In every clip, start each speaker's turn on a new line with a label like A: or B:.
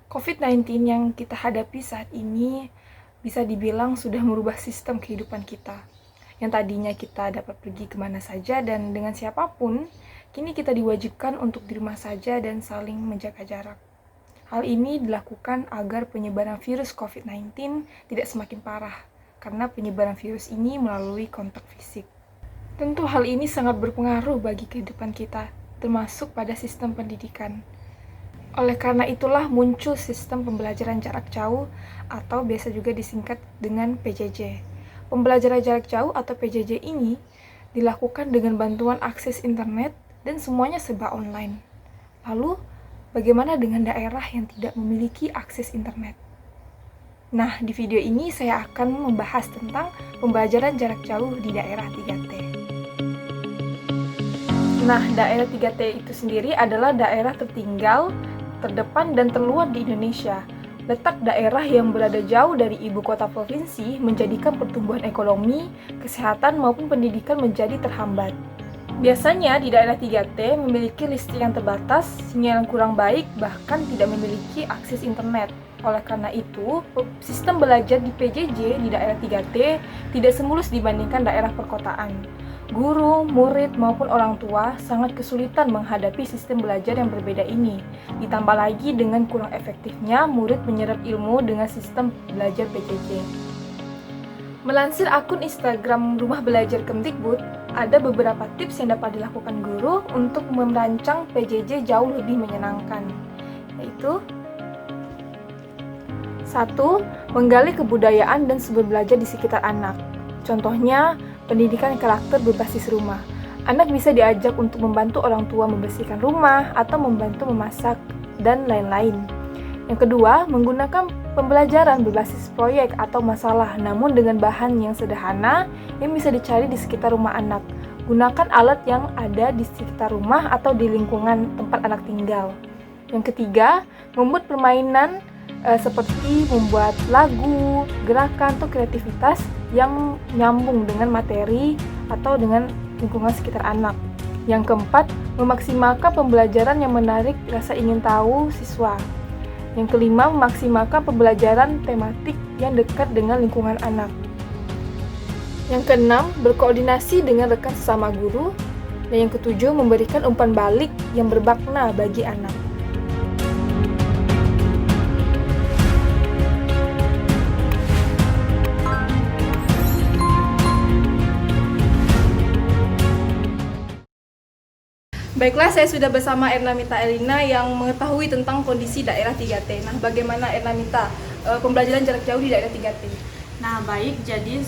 A: COVID-19 yang kita hadapi saat ini bisa dibilang sudah merubah sistem kehidupan kita. Yang tadinya kita dapat pergi kemana saja dan dengan siapapun, kini kita diwajibkan untuk di rumah saja dan saling menjaga jarak. Hal ini dilakukan agar penyebaran virus COVID-19 tidak semakin parah, karena penyebaran virus ini melalui kontak fisik. Tentu hal ini sangat berpengaruh bagi kehidupan kita, termasuk pada sistem pendidikan. Oleh karena itulah muncul sistem pembelajaran jarak jauh atau biasa juga disingkat dengan PJJ. Pembelajaran jarak jauh atau PJJ ini dilakukan dengan bantuan akses internet dan semuanya serba online. Lalu, bagaimana dengan daerah yang tidak memiliki akses internet? Nah, di video ini saya akan membahas tentang pembelajaran jarak jauh di daerah 3T. Nah, daerah 3T itu sendiri adalah daerah tertinggal, terdepan dan terluar di Indonesia. Letak daerah yang berada jauh dari ibu kota provinsi menjadikan pertumbuhan ekonomi, kesehatan maupun pendidikan menjadi terhambat. Biasanya di daerah 3T memiliki listrik yang terbatas, sinyal yang kurang baik, bahkan tidak memiliki akses internet. Oleh karena itu, sistem belajar di PJJ di daerah 3T tidak semulus dibandingkan daerah perkotaan. Guru, murid, maupun orang tua sangat kesulitan menghadapi sistem belajar yang berbeda ini. Ditambah lagi dengan kurang efektifnya murid menyerap ilmu dengan sistem belajar PJJ. Melansir akun Instagram Rumah Belajar Kemdikbud, ada beberapa tips yang dapat dilakukan guru untuk merancang PJJ jauh lebih menyenangkan, yaitu 1. Menggali kebudayaan dan sumber belajar di sekitar anak. Contohnya, pendidikan karakter berbasis rumah. Anak bisa diajak untuk membantu orang tua membersihkan rumah atau membantu memasak, dan lain-lain. Yang kedua, menggunakan pembelajaran berbasis proyek atau masalah, namun dengan bahan yang sederhana yang bisa dicari di sekitar rumah anak. Gunakan alat yang ada di sekitar rumah atau di lingkungan tempat anak tinggal. Yang ketiga, membuat permainan seperti membuat lagu, gerakan, atau kreativitas yang nyambung dengan materi atau dengan lingkungan sekitar anak. Yang keempat, memaksimalkan pembelajaran yang menarik rasa ingin tahu siswa. Yang kelima, memaksimalkan pembelajaran tematik yang dekat dengan lingkungan anak. Yang keenam, berkoordinasi dengan rekan sesama guru. Dan yang ketujuh, memberikan umpan balik yang bermakna bagi anak. Baiklah, saya sudah bersama Ernamita Elina yang mengetahui tentang kondisi daerah 3T. Nah, bagaimana Ernamita pembelajaran jarak jauh di daerah 3T?
B: Nah, baik, jadi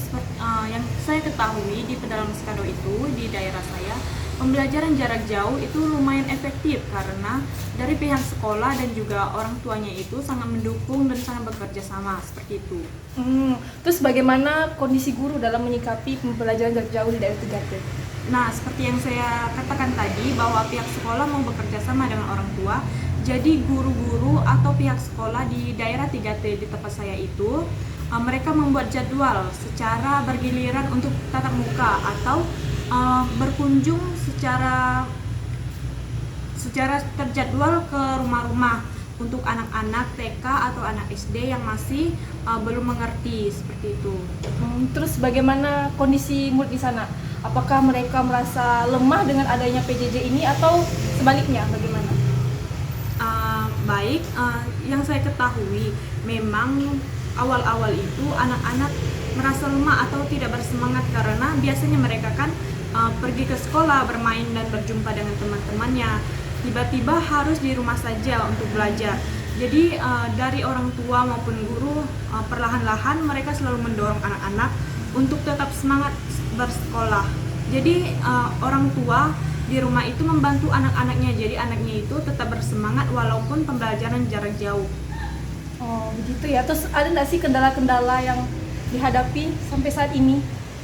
B: yang saya ketahui di Pedalam Sekado itu, di daerah saya, pembelajaran jarak jauh itu lumayan efektif karena dari pihak sekolah dan juga orang tuanya itu sangat mendukung dan sangat bekerja sama, seperti itu.
A: Terus bagaimana kondisi guru dalam menyikapi pembelajaran jarak jauh di daerah 3T?
B: Nah, seperti yang saya katakan tadi, bahwa pihak sekolah mau bekerja sama dengan orang tua, jadi guru-guru atau pihak sekolah di daerah 3T di tempat saya itu, mereka membuat jadwal secara bergiliran untuk tatap muka atau berkunjung secara terjadwal ke rumah-rumah untuk anak-anak TK atau anak SD yang masih belum mengerti, seperti itu.
A: Terus bagaimana kondisi murid di sana? Apakah mereka merasa lemah dengan adanya PJJ ini atau sebaliknya bagaimana?
B: Baik, yang saya ketahui memang awal-awal itu anak-anak merasa lemah atau tidak bersemangat karena biasanya mereka kan pergi ke sekolah, bermain dan berjumpa dengan teman-temannya. Tiba-tiba harus di rumah saja untuk belajar. Jadi dari orang tua maupun guru perlahan-lahan mereka selalu mendorong anak-anak untuk tetap semangat bersekolah. Jadi orang tua di rumah itu membantu anak-anaknya, jadi anaknya itu tetap bersemangat walaupun pembelajaran jarak jauh.
A: Oh, begitu ya. Terus ada nggak sih kendala-kendala yang dihadapi sampai saat ini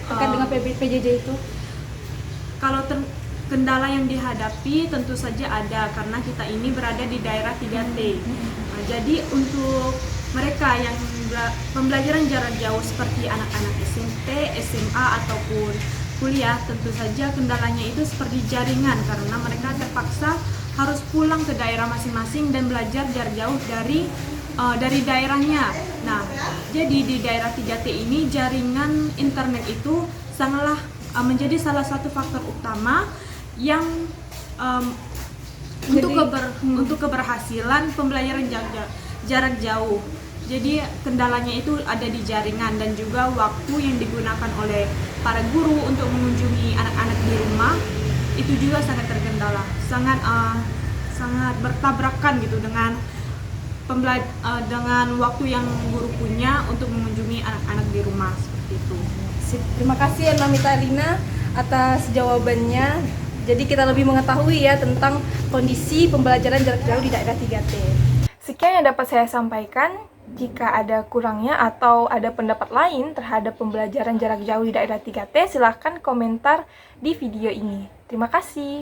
A: terkait dengan PJJ itu?
B: Kalau kendala yang dihadapi tentu saja ada, karena kita ini berada di daerah 3T. Jadi untuk mereka yang pembelajaran jarak jauh seperti anak-anak SMP, SMA ataupun kuliah, tentu saja kendalanya itu seperti jaringan, karena mereka terpaksa harus pulang ke daerah masing-masing dan belajar jarak jauh dari dari daerahnya. Nah, jadi di daerah 3T ini jaringan internet itu sangatlah menjadi salah satu faktor utama yang untuk keberhasilan pembelajaran jarak jauh. Jadi kendalanya itu ada di jaringan dan juga waktu yang digunakan oleh para guru untuk mengunjungi anak-anak di rumah itu juga sangat terkendala, sangat bertabrakan gitu dengan dengan waktu yang guru punya untuk mengunjungi anak-anak di rumah seperti itu.
C: Terima kasih ya Namita Rina atas jawabannya. Jadi kita lebih mengetahui ya tentang kondisi pembelajaran jarak jauh di daerah 3T.
A: Sekian yang dapat saya sampaikan. Jika ada kurangnya atau ada pendapat lain terhadap pembelajaran jarak jauh di daerah 3T, silahkan komentar di video ini. Terima kasih.